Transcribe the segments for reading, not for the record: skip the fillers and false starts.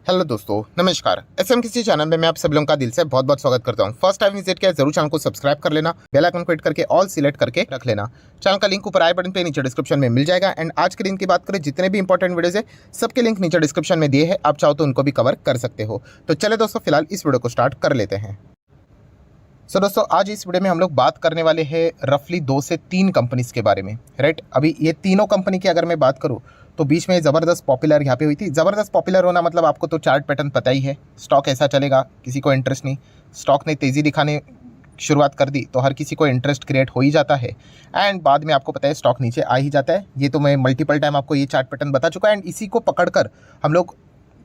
Hello दोस्तों, नमस्कार। SMKC channel में मैं आप सब लोगों का दिल से बहुत बहुत स्वागत करता हूं। फर्स्ट टाइम विजिट किया जरूर चैनल को सब्सक्राइब कर लेना, बेल आइकन को हिट करके ऑल सिलेक्ट करके रख लेना। चैनल का लिंक ऊपर आई बटन पे नीचे डिस्क्रिप्शन में मिल जाएगा। एंड आज के दिन की बात करें, जितने भी इंपॉर्टेंट वीडियोज है सबके लिंक नीचे डिस्क्रिप्शन में दिए हैं, आप चाहो तो उनको भी कवर कर सकते हो। तो चले दोस्तों, फिलहाल इस वीडियो को स्टार्ट कर लेते हैं। सो दोस्तों, आज इस वीडियो में हम लोग बात करने वाले हैं रफली 2 से 3 कंपनीज के बारे में, राइट। अभी ये तीनों कंपनी की अगर मैं बात करूँ तो बीच में ज़बरदस्त पॉपुलर यहाँ पे हुई थी। ज़बरदस्त पॉपुलर होना मतलब आपको तो चार्ट पैटर्न पता ही है, स्टॉक ऐसा चलेगा, किसी को इंटरेस्ट नहीं। स्टॉक ने तेज़ी दिखाने शुरुआत कर दी तो हर किसी को इंटरेस्ट क्रिएट हो ही जाता है, एंड बाद में आपको पता है स्टॉक नीचे आ ही जाता है। ये तो मैं मल्टीपल टाइम आपको ये चार्ट पैटर्न बता चुका है। एंड इसी को पकड़कर हम लोग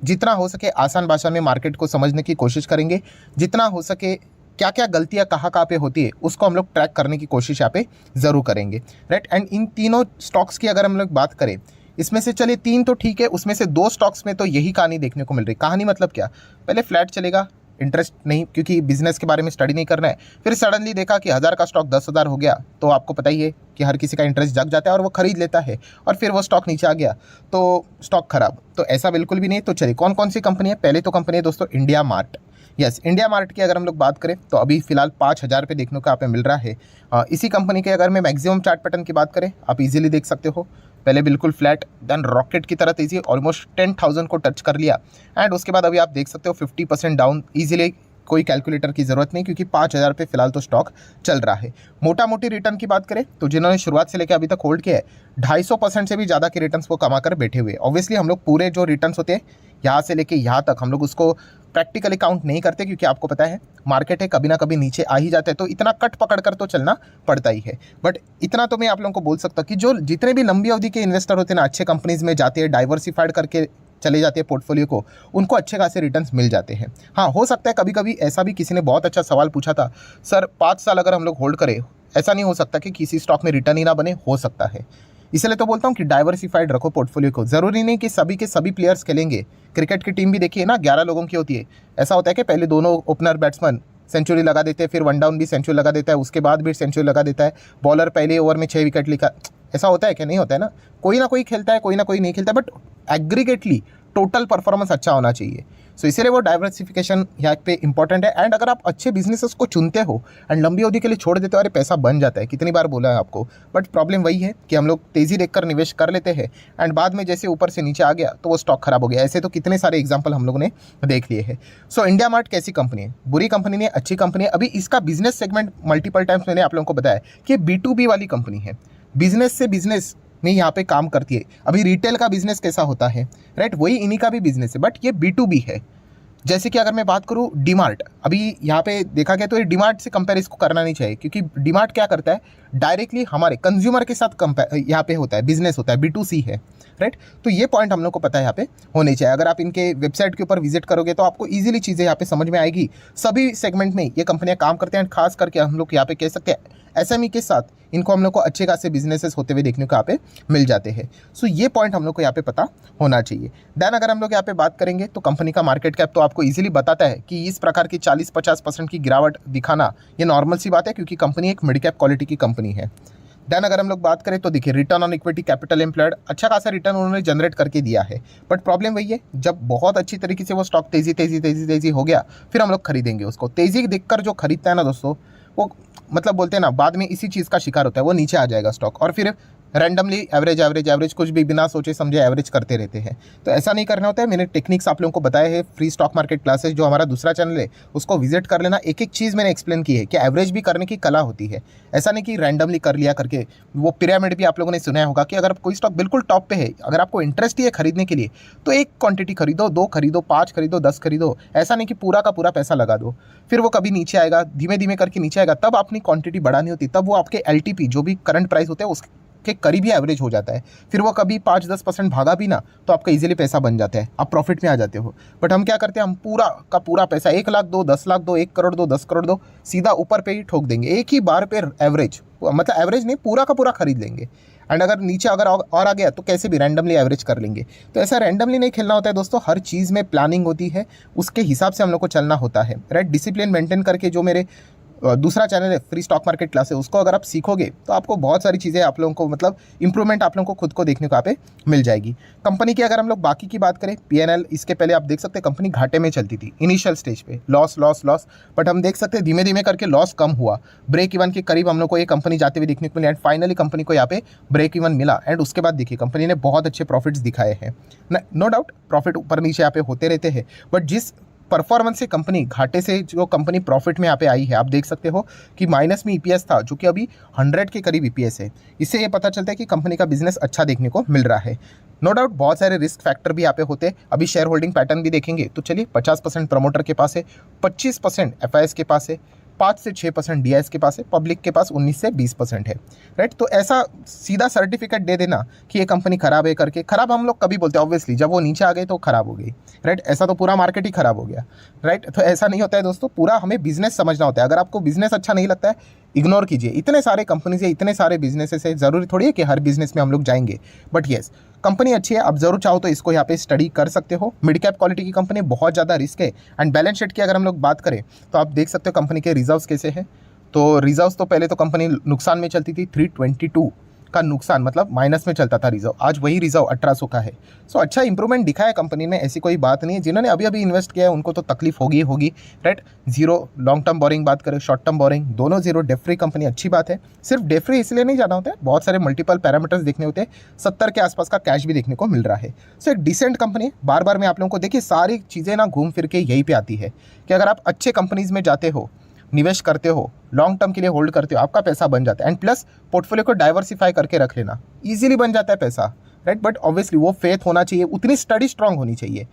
जितना हो सके आसान भाषा में मार्केट को समझने की कोशिश करेंगे, जितना हो सके क्या क्या गलतियां कहाँ पे होती है उसको हम लोग ट्रैक करने की कोशिश यहाँ पे ज़रूर करेंगे, राइट। एंड इन तीनों स्टॉक्स की अगर हम लोग बात करें, इसमें से चलिए 3 तो ठीक है, उसमें से 2 स्टॉक्स में तो यही कहानी देखने को मिल रही। कहानी मतलब क्या, पहले फ्लैट चलेगा, इंटरेस्ट नहीं, क्योंकि बिजनेस के बारे में स्टडी नहीं करना है। फिर सडनली देखा कि 1000 का स्टॉक 10,000 हो गया, तो आपको पता ही है कि हर किसी का इंटरेस्ट जग जाता है और वो खरीद लेता है, और फिर वो स्टॉक नीचे आ गया तो स्टॉक खराब। तो ऐसा बिल्कुल भी नहीं। तो चलिए कौन कौन सी कंपनी है, पहले तो कंपनी है दोस्तों India mart. Yes, India mart की अगर हम लोग बात करें तो अभी फिलहाल 5,000 पे देखने को यहाँ पे मिल रहा है। इसी कंपनी के अगर मैं मैक्सिमम चार्ट पैटर्न की बात करें, आप इजीली देख सकते हो, पहले बिल्कुल फ्लैट, देन रॉकेट की तरह तेजी, ऑलमोस्ट 10,000 को टच कर लिया, एंड उसके बाद अभी आप देख सकते हो 50% डाउन इजीली। कोई कैलकुलेटर की ज़रूरत नहीं, क्योंकि 5,000 पे फिलहाल तो स्टॉक चल रहा है। मोटा मोटी रिटर्न की बात करें तो जिन्होंने शुरुआत से लेकर अभी तक होल्ड किया है, 250% से भी ज़्यादा के रिटर्न्स वो कमा कर बैठे हुए। ऑब्वियसली हम लोग पूरे जो रिटर्न्स होते हैं यहाँ से लेके यहाँ तक हम लोग उसको प्रैक्टिकली काउंट नहीं करते, क्योंकि आपको पता है मार्केट है, कभी ना कभी नीचे आ ही जाता है, तो इतना कट पकड़ कर तो चलना पड़ता ही है। बट इतना तो मैं आप लोगों को बोल सकता हूँ कि जो जितने भी लंबी अवधि के इन्वेस्टर होते हैं ना, अच्छे कंपनीज में जाते हैं, डाइवर्सिफाइड करके चले जाते हैं पोर्टफोलियो को, उनको अच्छे खासे रिटर्न्स मिल जाते हैं। हाँ, हो सकता है कभी कभी ऐसा भी, किसी ने बहुत अच्छा सवाल पूछा था, सर 5 साल अगर हम लोग होल्ड करें, ऐसा नहीं हो सकता कि किसी स्टॉक में रिटर्न ही ना बने? हो सकता है। इसलिए तो बोलता हूँ कि डाइवर्सिफाइड रखो पोर्टफोलियो को। ज़रूरी नहीं कि सभी के सभी प्लेयर्स खेलेंगे। क्रिकेट की टीम भी देखिए ना, 11 लोगों की होती है। ऐसा होता है कि पहले दोनों ओपनर बैट्समैन सेंचुरी लगा देते हैं, फिर वन डाउन भी सेंचुरी लगा देता है, उसके बाद भी सेंचुरी लगा देता है, बॉलर पहले ओवर में 6 विकेट लिखा। ऐसा होता है कि नहीं होता है ना? कोई ना कोई खेलता है, कोई ना कोई नहीं खेलता, बट एग्रीगेटली टोटल परफॉर्मेंस अच्छा होना चाहिए। सो इसीलिए वो डाइवर्सिफिकेशन यहाँ पे इंपॉर्टेंट है। एंड अगर आप अच्छे बिजनेसेस को चुनते हो एंड लंबी अवधि के लिए छोड़ देते हो, अरे पैसा बन जाता है, कितनी बार बोला है आपको। बट प्रॉब्लम वही है कि हम लोग तेज़ी देखकर निवेश कर लेते हैं, एंड बाद में जैसे ऊपर से नीचे आ गया तो वो स्टॉक खराब हो गया। ऐसे तो कितने सारे एग्जाम्पल हम लोगों ने देख लिए हैं। सो इंडिया मार्ट कैसी कंपनी है? बुरी कंपनी नहीं है, अच्छी कंपनी है। अभी इसका बिजनेस सेगमेंट मल्टीपल टाइम्स मैंने आप लोगों को बताया कि B2B वाली कंपनी है, बिजनेस से बिजनेस में यहाँ पे काम करती है। अभी रिटेल का बिजनेस कैसा होता है, राइट, वही इन्हीं का भी बिजनेस है, बट ये B2B है। जैसे कि अगर मैं बात करूँ डीमार्ट, अभी यहाँ पे देखा गया तो ये डीमार्ट से कंपेयर इसको करना नहीं चाहिए, क्योंकि डीमार्ट क्या करता है, डायरेक्टली हमारे कंज्यूमर के साथ कंपेयर यहाँ पे होता है, बिजनेस होता है, B2C है, राइट। तो ये पॉइंट हम लोग को पता है यहाँ पे होने चाहिए। अगर आप इनके वेबसाइट के ऊपर विजिट करोगे तो आपको ईजिली चीज़ें यहाँ पे समझ में आएगी। सभी सेगमेंट में ये कंपनियाँ काम करते हैं, खास करके हम लोग यहाँ पे कह सकते हैं SME के साथ इनको हम लोग को अच्छे खासे बिजनेसेस होते हुए देखने को यहाँ पे मिल जाते हैं। सो ये पॉइंट हम लोग को यहाँ पे पता होना चाहिए। देन अगर हम लोग यहाँ पे बात करेंगे तो कंपनी का मार्केट कैप तो आपको इजीली बताता है कि इस प्रकार की 40-50% की गिरावट दिखाना ये नॉर्मल सी बात है, क्योंकि कंपनी एक मिड कैप क्वालिटी की कंपनी है। देन अगर हम लोग बात करें तो देखिए return on equity capital employed अच्छा खासा रिटर्न उन्होंने जनरेट करके दिया है। बट प्रॉब्लम वही है, जब बहुत अच्छी तरीके से वो स्टॉक तेजी हो गया, फिर हम लोग खरीदेंगे उसको। तेजी देखकर जो खरीदता है ना दोस्तों, वो मतलब बोलते हैं ना, बाद में इसी चीज़ का शिकार होता है, वो नीचे आ जाएगा स्टॉक, और फिर रैंडमली एवरेज कुछ भी बिना सोचे समझे एवरेज करते रहते हैं। तो ऐसा नहीं करना होता है। मैंने टेक्निक्स आप लोगों को बताए हैं, फ्री स्टॉक मार्केट क्लासेस जो हमारा दूसरा चैनल है उसको विजिट कर लेना। एक एक चीज़ मैंने एक्सप्लेन की है कि एवरेज भी करने की कला होती है। ऐसा नहीं कि रैंडमली कर लिया करके। वो पिरामिड भी आप लोगों ने सुना होगा कि अगर कोई स्टॉक बिल्कुल टॉप पे है, अगर आपको इंटरेस्ट ही है खरीदने के लिए, तो एक क्वांटिटी खरीदो, 2 खरीदो, 5 खरीदो, 10 खरीदो। ऐसा नहीं कि पूरा का पूरा पैसा लगा दो, फिर वो कभी नीचे आएगा, धीमे धीमे करके नीचे आएगा, तब अपनी क्वांटिटी बढ़ानी होती, तब वो आपके LTP जो भी करंट प्राइस होते हैं उसके करीब ही एवरेज हो जाता है। फिर वो कभी 5-10% भागा भी ना तो आपका इजीली पैसा बन जाता है, आप प्रॉफिट में आ जाते हो। बट हम क्या करते हैं, हम पूरा का पूरा पैसा 1 लाख दो, 10 लाख दो, 1 करोड़ दो, 10 करोड़ दो, सीधा ऊपर पे ही ठोक देंगे एक ही बार पे। एवरेज मतलब एवरेज नहीं, पूरा का पूरा खरीद लेंगे। एंड अगर नीचे अगर और आ गया तो कैसे भी रैंडमली एवरेज कर लेंगे। तो ऐसा रैंडमली नहीं खेलना होता है दोस्तों, हर चीज़ में प्लानिंग होती है, उसके हिसाब से हम लोग को चलना होता है, राइट। डिसिप्लिन मेंटेन करके जो मेरे दूसरा चैनल है फ्री स्टॉक मार्केट क्लास है, उसको अगर आप सीखोगे तो आपको बहुत सारी चीज़ें आप लोगों को मतलब इंप्रूवमेंट आप लोगों को खुद को देखने को यहाँ पे मिल जाएगी। कंपनी की अगर हम लोग बाकी की बात करें, पीएनएल इसके पहले आप देख सकते हैं कंपनी घाटे में चलती थी इनिशियल स्टेज पे, लॉस लॉस लॉस, बट हम देख सकते हैं धीमे धीमे करके लॉस कम हुआ, ब्रेक इवन के करीब हम लोग को ये कंपनी जाते हुए देखने को मिली एंड फाइनली कंपनी को यहाँ पे ब्रेक इवन मिला एंड उसके बाद देखिए कंपनी ने बहुत अच्छे प्रॉफिट्स दिखाए हैं। नो डाउट प्रॉफिट ऊपर नीचे यहाँ पे होते रहते हैं, बट जिस परफॉर्मेंस से कंपनी घाटे से जो कंपनी प्रॉफिट में यहाँ पे आई है, आप देख सकते हो कि माइनस में ईपीएस था जो कि अभी 100 के करीब ईपीएस है। इससे ये पता चलता है कि कंपनी का बिजनेस अच्छा देखने को मिल रहा है। नो डाउट बहुत सारे रिस्क फैक्टर भी यहाँ पे होते हैं। अभी शेयर होल्डिंग पैटर्न भी देखेंगे तो चलिए 50% प्रमोटर के पास है, 25% एफआईएस के पास है, 5 से 6% डीआईएस के पास है, पब्लिक के पास 19 से 20% है। राइट, तो ऐसा सीधा सर्टिफिकेट दे देना कि ये कंपनी खराब है करके, खराब हम लोग कभी बोलते हैं ऑब्वियसली, जब वो नीचे आ गई तो खराब हो गई। राइट, ऐसा तो पूरा मार्केट ही खराब हो गया। राइट, तो ऐसा नहीं होता है दोस्तों, पूरा हमें बिजनेस समझना होता है। अगर आपको बिजनेस अच्छा नहीं लगता है इग्नोर कीजिए। इतने सारे कंपनीज है, इतने सारे बिजनेसेस है, ज़रूरी थोड़ी है कि हर बिजनेस में हम लोग जाएंगे, बट येस कंपनी अच्छी है, आप जरूर चाहो तो इसको यहाँ पे स्टडी कर सकते हो। मिड कैप क्वालिटी की कंपनी, बहुत ज़्यादा रिस्क है एंड बैलेंस शीट की अगर हम लोग बात करें तो आप देख सकते हो कंपनी के रिजर्व्स कैसे हैं। तो रिजर्व्स तो पहले तो कंपनी नुकसान में चलती थी, 322 का नुकसान, मतलब माइनस में चलता था रिजर्व, आज वही रिजर्व 1800 का है। सो अच्छा इंप्रूवमेंट दिखा है कंपनी ने, ऐसी कोई बात नहीं है। जिन्होंने अभी अभी इन्वेस्ट किया है उनको तो तकलीफ होगी। Right, zero long term borrowing बात करें, शॉर्ट टर्म बोरिंग दोनों जीरो, डेट फ्री कंपनी अच्छी बात है। सिर्फ डेट फ्री इसलिए नहीं जाना होता है, बहुत सारे मल्टीपल पैरामीटर्स देखने होते हैं। 70 के आसपास का कैश भी देखने को मिल रहा है। सो एक डिसेंट कंपनी है। बार बार मैं आप लोगों को देखिए सारी चीज़ें ना घूम फिर के यहीं पे आती है कि अगर आप अच्छे कंपनीज में जाते हो, निवेश करते हो, लॉन्ग टर्म के लिए होल्ड करते हो, आपका पैसा बन जाता है एंड प्लस पोर्टफोलियो को डाइवर्सिफाई करके रख लेना, इजीली बन जाता है पैसा। राइट, बट ऑब्वियसली वो फेथ होना चाहिए, उतनी स्टडी स्ट्रांग होनी चाहिए।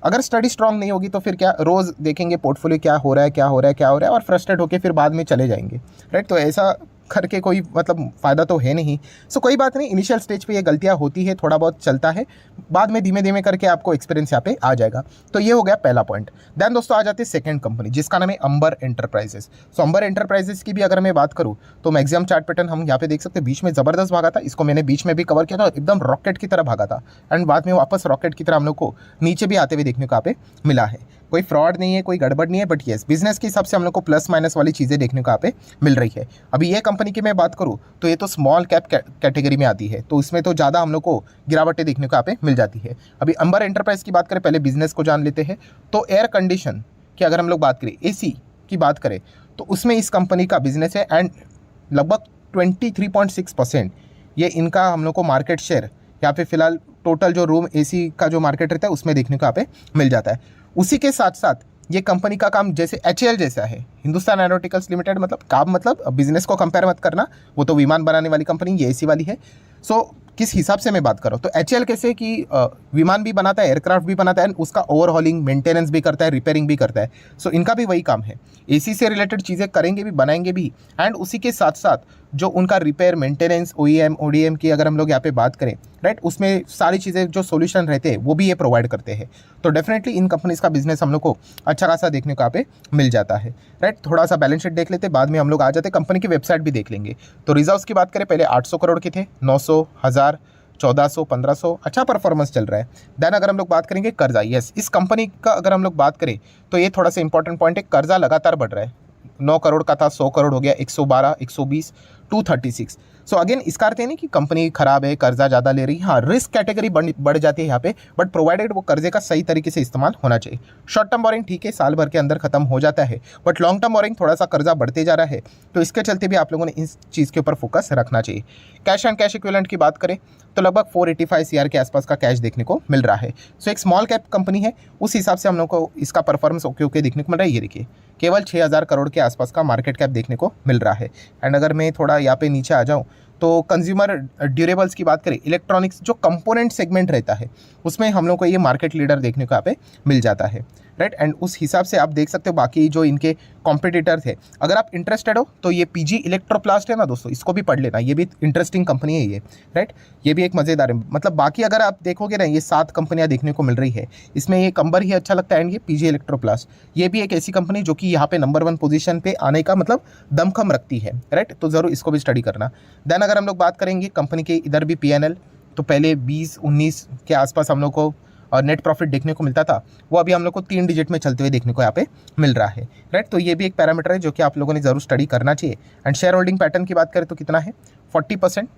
अगर स्टडी स्ट्रांग नहीं होगी तो फिर क्या, रोज़ देखेंगे पोर्टफोलियो क्या हो रहा है क्या हो रहा है क्या हो रहा है और फ्रस्ट्रेट होकर फिर बाद में चले जाएंगे। राइट, तो ऐसा करके कोई मतलब फ़ायदा तो है नहीं। सो कोई बात नहीं, इनिशियल स्टेज पे ये गलतियाँ होती है, थोड़ा बहुत चलता है, बाद में धीमे धीमे करके आपको एक्सपीरियंस यहाँ पे आ जाएगा। तो ये हो गया पहला पॉइंट। देन दोस्तों आ जाती है सेकंड कंपनी जिसका नाम है अंबर एंटरप्राइजेस। सो अंबर एंटरप्राइजेस की भी अगर मैं बात करूँ तो मैक्सिमम चार्ट पैटर्न हम यहाँ पे देख सकते हैं, बीच में ज़बरदस्त भागा था, इसको मैंने बीच में भी कवर किया था, एकदम रॉकेट की तरह भागा था एंड बाद में वापस रॉकेट की तरह हम लोग को नीचे भी आते हुए देखने को यहाँ पे मिला है। कोई फ्रॉड नहीं है, कोई गड़बड़ नहीं है, बट येस बिजनेस के हिसाब से हम लोग को प्लस माइनस वाली चीज़ें देखने को यहाँ पे मिल रही है। अभी ये कंपनी की मैं बात करूँ तो ये तो स्मॉल कैप कैटेगरी में आती है, तो इसमें तो ज़्यादा हम लोग को गिरावटें देखने को यहाँ पे मिल जाती है। अभी अंबर एंटरप्राइज की बात करें, पहले बिजनेस को जान लेते हैं। तो एयर कंडीशन की अगर हम लोग बात करें, एसी की बात करें तो उसमें इस कंपनी का बिजनेस है एंड लगभग 23.6% ये इनका हम लोग को मार्केट शेयर यहाँ पे फिलहाल टोटल जो रूम एसी का जो मार्केट रहता है उसमें देखने को यहाँ पे मिल जाता है। उसी के साथ साथ ये कंपनी का काम जैसे एचएएल जैसा है, हिंदुस्तान एरोनॉटिकल्स लिमिटेड, मतलब काम मतलब बिजनेस को कंपेयर मत करना, वो तो विमान बनाने वाली कंपनी, ये एसी वाली है। सो किस हिसाब से मैं बात कर रहा हूँ तो एचएएल कैसे कि विमान भी बनाता है, एयरक्राफ्ट भी बनाता है, उसका ओवरहॉलिंग मेंटेनेंस भी करता है, रिपेयरिंग भी करता है। सो इनका भी वही काम है, एसी से रिलेटेड चीज़ें करेंगे भी, बनाएंगे भी एंड उसी के साथ साथ जो उनका रिपेयर मेंटेनेंस ओईएम ओडीएम की अगर हम लोग यहाँ पे बात करें, राइट, उसमें सारी चीज़ें जो सॉल्यूशन रहते हैं वो भी ये प्रोवाइड करते हैं। तो डेफिनेटली इन कंपनीज का बिजनेस हम लोग को अच्छा खासा देखने को यहाँ पे मिल जाता है। राइट, थोड़ा सा बैलेंस शीट देख लेते, बाद में हम लोग आ जाते कंपनी की वेबसाइट भी देख लेंगे। तो रिजर्व्स की बात करें, पहले 800 करोड़ के थे, 900, 1000, 1400, 1500, अच्छा परफॉर्मेंस चल रहा है। देन अगर हम लोग बात करेंगे कर्जा, यस इस कंपनी का अगर हम लोग बात करें तो ये थोड़ा सा इंपॉर्टेंट पॉइंट है, कर्जा लगातार बढ़ रहा है। 9 करोड़ का था, 100 करोड़ हो गया, 112, 120, 236। सो अगेन इसका अर्थ है नहीं कि कंपनी खराब है, कर्जा ज़्यादा ले रही है, हाँ रिस्क कैटेगरी बढ़ जाती है यहाँ पे, बट प्रोवाइडेड वो कर्जे का सही तरीके से इस्तेमाल होना चाहिए। शॉर्ट टर्म बोरिंग ठीक है, साल भर के अंदर खत्म हो जाता है, बट लॉन्ग टर्म बोरिंग थोड़ा सा कर्जा बढ़ते जा रहा है, तो इसके चलते भी आप लोगों ने इस चीज़ के ऊपर फोकस रखना चाहिए। कैश एंड कैश इक्विवेलेंट की बात करें तो लगभग 485 CR के आसपास का कैश देखने को मिल रहा है। सो एक स्मॉल कैप कंपनी है, उस हिसाब से हम लोग को इसका परफॉर्मेंस ओके देखने को मिल रहा है। ये देखिए केवल 6000 करोड़ के आसपास का मार्केट कैप देखने को मिल रहा है। एंड अगर मैं थोड़ा यहाँ पे नीचे आ जाऊँ तो कंज्यूमर ड्यूरेबल्स की बात करें, इलेक्ट्रॉनिक्स जो कंपोनेंट सेगमेंट रहता है उसमें हम लोग को ये मार्केट लीडर देखने को यहाँ पे मिल जाता है। राइट, एंड उस हिसाब से आप देख सकते हो बाकी जो इनके कॉम्पिटिटर थे। अगर आप इंटरेस्टेड हो तो ये पीजी इलेक्ट्रोप्लास्ट है ना दोस्तों, इसको भी पढ़ लेना, ये भी इंटरेस्टिंग कंपनी है ये। राइट, ये भी एक मज़ेदार है, मतलब बाकी अगर आप देखोगे ना ये 7 कंपनियां देखने को मिल रही है, इसमें ये कंबर ही अच्छा लगता है एंड ये पीजी इलेक्ट्रोप्लास्ट, ये भी एक ऐसी कंपनी जो कि यहाँ पे नंबर 1 पोजीशन पे आने का मतलब दमखम रखती है। राइट, तो ज़रूर इसको भी स्टडी करना। देन अगर हम लोग बात करेंगे कंपनी के इधर भी पीएनएल, तो पहले 20-19 के आसपास हम लोग को नेट प्रॉफिट देखने को मिलता था, वो अभी हम लोग को 3 डिजिट में चलते हुए देखने को यहाँ पे मिल रहा है, राइट। तो ये भी एक पैरामीटर है जो कि आप लोगों ने ज़रूर स्टडी करना चाहिए। एंड शेयर होल्डिंग पैटर्न की बात करें तो कितना है, 40%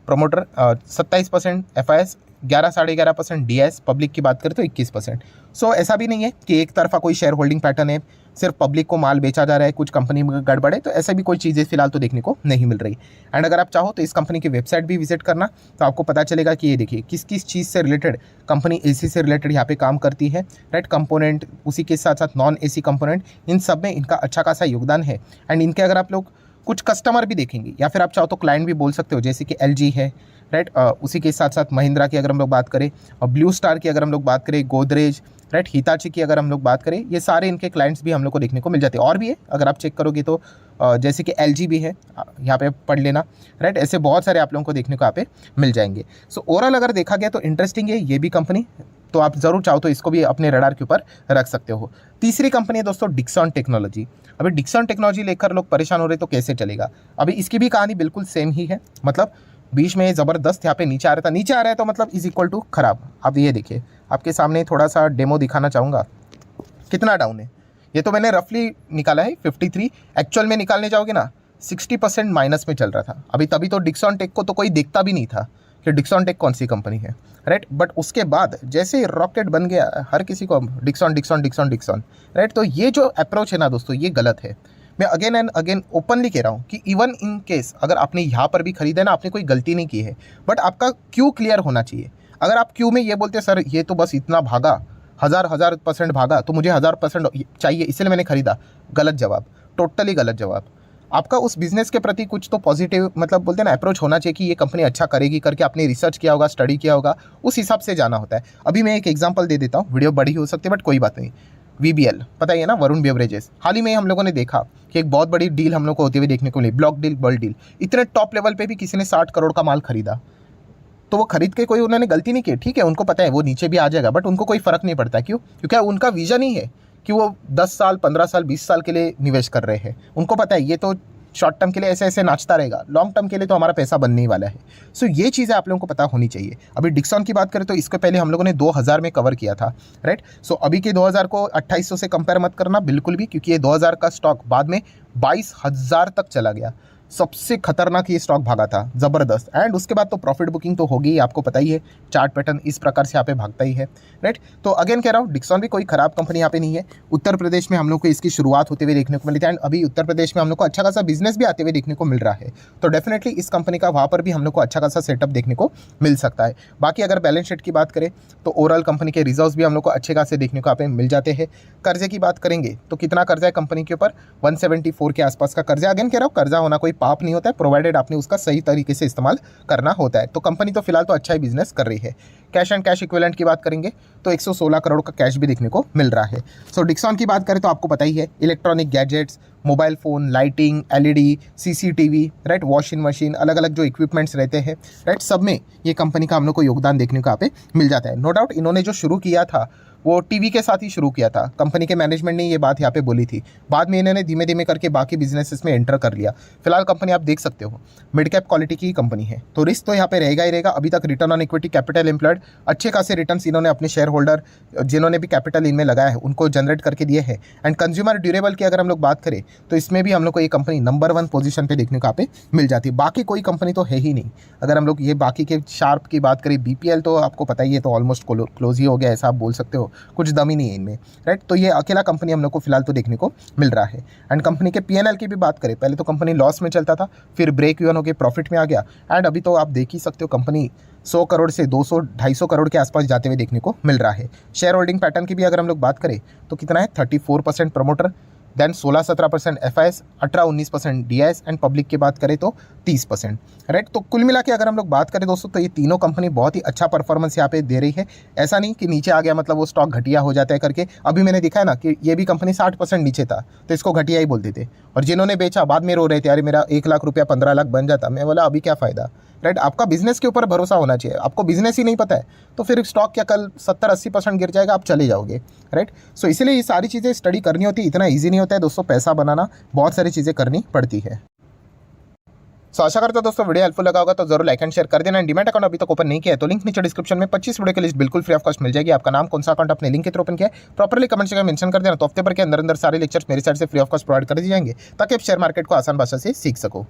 प्रोमोटर, 27% FIS, 11-11.5% DIS, पब्लिक की बात करें तो 21%। सो ऐसा भी नहीं है कि एक तरफा कोई शेयर होल्डिंग पैटर्न है, सिर्फ पब्लिक को माल बेचा जा रहा है, कुछ कंपनी में गड़बड़ है, तो ऐसा भी कोई चीज़ें फिलहाल तो देखने को नहीं मिल रही। एंड अगर आप चाहो तो इस कंपनी की वेबसाइट भी विजिट करना, तो आपको पता चलेगा कि ये देखिए किस किस चीज़ से रिलेटेड कंपनी AC से रिलेटेड यहाँ पे काम करती है, राइट। कंपोनेंट, उसी के साथ साथ नॉन AC कंपोनेंट, इन सब में इनका अच्छा खासा योगदान है। एंड इनके अगर आप लोग कुछ कस्टमर भी देखेंगे या फिर आप चाहो तो क्लाइंट भी बोल सकते हो, जैसे कि LG है, राइट। उसी के साथ साथ महिंद्रा की अगर हम लोग बात करें, और ब्लू स्टार की अगर हम लोग बात करें, गोदरेज, राइट, हिताची की अगर हम लोग बात करें, ये सारे इनके क्लाइंट्स भी हम लोग को देखने को मिल जाते हैं। और भी है अगर आप चेक करोगे तो जैसे कि LG भी है, यहाँ पे पढ़ लेना, राइट। ऐसे बहुत सारे आप लोगों को देखने को यहाँ पे मिल जाएंगे। सो ओवरऑल अगर देखा गया तो इंटरेस्टिंग है ये भी कंपनी, तो आप ज़रूर चाहो तो इसको भी अपने रडार के ऊपर रख सकते हो। तीसरी कंपनी है दोस्तों डिक्सन टेक्नोलॉजी। अभी डिक्सन टेक्नोलॉजी लेकर लोग परेशान हो रहे तो कैसे चलेगा। अभी इसकी भी कहानी बिल्कुल सेम ही है, मतलब बीच में ज़बरदस्त यहाँ पे नीचे आ रहा था, नीचे आ रहा है तो मतलब इज इक्वल टू खराब। अब ये देखिए आपके सामने थोड़ा सा डेमो दिखाना चाहूँगा, कितना डाउन है। ये तो मैंने रफली निकाला है 53, एक्चुअल में निकालने जाओगे ना 60% माइनस में चल रहा था अभी। तभी तो डिक्सन टेक को तो कोई देखता भी नहीं था कि डिक्सन टेक कौन सी कंपनी है, राइट। बट उसके बाद जैसे रॉकेट बन गया, हर किसी को Dixon Dixon Dixon Dixon, right. तो ये जो अप्रोच है ना दोस्तों, ये गलत है। मैं अगेन एंड अगेन ओपनली कह रहा हूँ कि इवन इन केस अगर आपने यहाँ पर भी खरीदा ना, आपने कोई गलती नहीं की है, बट आपका क्यू क्लियर होना चाहिए। अगर आप क्यू में ये बोलते सर ये तो बस इतना भागा, 1000% भागा तो मुझे 1000% चाहिए इसलिए मैंने खरीदा, गलत जवाब, टोटली गलत जवाब। आपका उस बिज़नेस के प्रति कुछ तो पॉजिटिव, मतलब बोलते हैं ना, अप्रोच होना चाहिए कि ये कंपनी अच्छा करेगी करके आपने रिसर्च किया होगा, स्टडी किया होगा, उस हिसाब से जाना होता है। अभी मैं एक एग्जांपल दे देता हूँ, वीडियो बड़ी हो सकती है बट कोई बात नहीं। VBL पता ही है ना, वरुण बेवरेजेस, हाल ही में हम लोगों ने देखा कि एक बहुत बड़ी डील हम लोग को होते हुए देखने को मिली, ब्लॉक डील, बल्क डील। इतने टॉप लेवल पे भी किसी ने 60 करोड़ का माल खरीदा, तो वो खरीद के कोई उन्होंने गलती नहीं की, ठीक है, उनको पता है वो नीचे भी आ जाएगा, बट उनको कोई फ़र्क नहीं पड़ता। क्यों? क्योंकि उनका विजन ही है कि वो 10 साल, 15 साल, 20 साल के लिए निवेश कर रहे हैं। उनको पता है ये तो शॉर्ट टर्म के लिए ऐसे ऐसे नाचता रहेगा, लॉन्ग टर्म के लिए तो हमारा पैसा बनने ही वाला है। सो ये चीज़ें आप लोगों को पता होनी चाहिए। अभी डिक्सन की बात करें तो इसके पहले हम लोगों ने 2000 में कवर किया था, राइट। सो अभी के 2000 को 2800 से कंपेयर मत करना बिल्कुल भी, क्योंकि ये 2000 का स्टॉक बाद में 22,000 तक चला गया। सबसे खतरनाक ये स्टॉक भागा था, ज़बरदस्त। एंड उसके बाद तो प्रॉफिट बुकिंग तो होगी, आपको पता ही है, चार्ट पैटर्न इस प्रकार से यहाँ पे भागता ही है, राइट। तो अगेन कह रहा हूँ, डिक्सन भी कोई खराब कंपनी यहाँ पे नहीं है। उत्तर प्रदेश में हम लोग को इसकी शुरुआत होते हुए देखने को मिली थी, एंड अभी उत्तर प्रदेश में हम लोग को अच्छा खासा बिजनेस भी आते हुए देखने को मिल रहा है। तो डेफिनेटली इस कंपनी का वहाँ पर भी हम लोग को अच्छा खासा सेटअप देखने को मिल सकता है। बाकी अगर बैलेंस शीट की बात करें तो ओवरऑल कंपनी के रिजर्व्स भी हम लोग को अच्छे खासे देखने को यहाँ पे मिल जाते हैं। कर्जे की बात करेंगे तो कितना कर्जा है कंपनी के ऊपर, 174 के आसपास का कर्जा। अगेन कह रहा हूँ, कर्जा होना कोई पाप नहीं होता है, प्रोवाइडेड आपने उसका सही तरीके से इस्तेमाल करना होता है। तो कंपनी तो फिलहाल तो अच्छा ही बिजनेस कर रही है। कैश एंड कैश इक्विवेलेंट की बात करेंगे तो 116 करोड़ का कैश भी देखने को मिल रहा है। सो डिक्सन की बात करें तो आपको पता ही है, electronic gadgets, mobile phone, lighting, LED, CCTV, right, washing machine, अलग अलग जो इक्विपमेंट्स रहते हैं, राइट, सब में ये कंपनी का हम लोग को योगदान देखने को यहाँ पे मिल जाता है। नो डाउट इन्होंने जो शुरू किया था वो टीवी के साथ ही शुरू किया था, कंपनी के मैनेजमेंट ने ये बात यहाँ पे बोली थी। बाद में इन्होंने धीमे धीमे करके बाकी बिजनेसेस में एंटर कर लिया। फिलहाल कंपनी आप देख सकते हो मिड कैप क्वालिटी की कंपनी है, तो रिस्क तो यहाँ पे रहेगा ही रहेगा। अभी तक return on equity, capital employed, अच्छे खासे रिटर्न्स इन्होंने अपने शेयर होल्डर जिन्होंने भी कैपिटल इनमें लगाया है उनको जनरेट करके दिए हैं। एंड कंज्यूमर ड्यूरेबल की अगर हम लोग बात करें तो इसमें भी हम लोग को ये कंपनी नंबर 1 पोजीशन पे देखने को यहाँ पे मिल जाती है। बाकी कोई कंपनी तो है ही नहीं। अगर हम लोग ये बाकी के शार्प की बात करें, BPL तो आपको पता ही है, तो ऑलमोस्ट क्लोज ही हो गया, ऐसा आप बोल सकते हो, कुछ दम ही नहीं है इनमें, राइट। तो ये अकेला कंपनी हम लोग को फिलहाल तो देखने को मिल रहा है। एंड कंपनी के P&L की भी बात करें, पहले तो कंपनी लॉस में चलता था, फिर ब्रेक इवन होकर प्रॉफिट में आ गया, एंड अभी तो आप देख ही सकते हो कंपनी 100 करोड़ से 200-250 करोड़ के आसपास जाते हुए देखने को मिल रहा है। शेयर होल्डिंग पैटर्न की भी अगर हम लोग बात करें तो कितना है, 34% promoter, then 16-17% FIS, 18-19% DIS, and public की बात करें तो 30%, राइट। तो कुल मिला के अगर हम लोग बात करें दोस्तों तो ये तीनों कंपनी बहुत ही अच्छा परफॉर्मेंस यहाँ पे दे रही है। ऐसा नहीं कि नीचे आ गया मतलब वो स्टॉक घटिया हो जाता है करके। अभी मैंने देखा है ना कि ये भी कंपनी 60% नीचे था तो इसको घटिया ही बोलते थे, और जिन्होंने बेचा बाद में रो रहे थे, अरे मेरा 1 लाख रुपया 15 लाख बन जाता। मैं बोला अभी क्या फ़ायदा, राइट। आपका बिजनेस के ऊपर भरोसा होना चाहिए। आपको बिजनेस ही नहीं पता है तो फिर स्टॉक क्या कल 70-80% गिर जाएगा, आप चले जाओगे, राइट। सो इसीलिए ये सारी चीज़ें स्टडी करनी होती है। इतना ईजी नहीं होता है दोस्तों, पैसा बनाना, बहुत सारी चीज़ें करनी पड़ती है। सो आशा करता हूं दोस्तों वीडियो हेल्पफुल लगा होगा तो जरूर लाइक एंड शेयर कर देना। डीमैट अकाउंट अभी तक ओपन नहीं किया है तो लिंक नीचे डिस्क्रिप्शन में 25 वीडियो की लिस्ट बिल्कुल फ्री ऑफ कॉस्ट मिल जाएगी। आपका नाम कौन सा अकाउंट अपने लिंक के थ्रू ओपन किया है प्रॉपर्ली कमेंट सेक्शन में मेंशन कर देना। तो हफ्ते भर के अंदर अंदर सारे लेक्चर्स मेरी साइड से फ्री ऑफ कॉस्ट प्रोवाइड कर दिए जाएंगे ताकि आप शेयर मार्केट को आसान भाषा से सीख सको।